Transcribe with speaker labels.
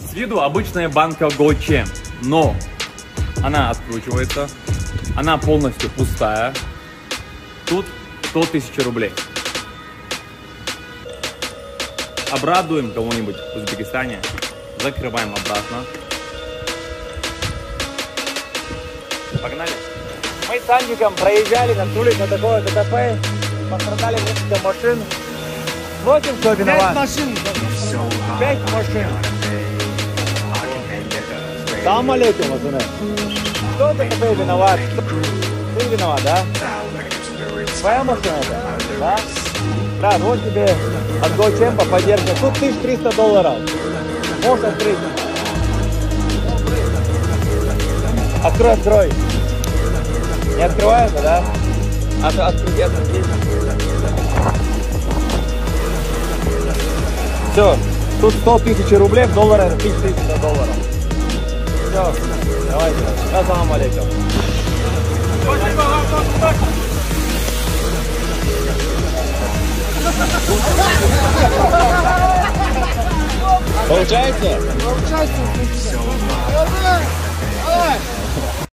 Speaker 1: С виду обычная банка GoChamp, но она откручивается, она полностью пустая. Тут 100 тысяч рублей. Обрадуем кого-нибудь в Узбекистане, закрываем обратно. Погнали. Мы с Андиком проезжали, наткнулись на такое ДТП, пострадали несколько машин. Смотрим, кто виноват.
Speaker 2: 5 машин.
Speaker 1: 5 машин. Салам алейкум, пацаны. Кто ДТП виноват? Ты виноват, да? Твоя машина это? Да? Брат, вот тебе от GoChamp поддержка. Тут $1300. Можешь открыть. Открой, открой. Не открывается, да? Открути. Все. Тут 100 тысяч рублей, в долларах $1300. Все. Давайте. Ассаламу алейкум. Получается?
Speaker 2: Получается. Давай.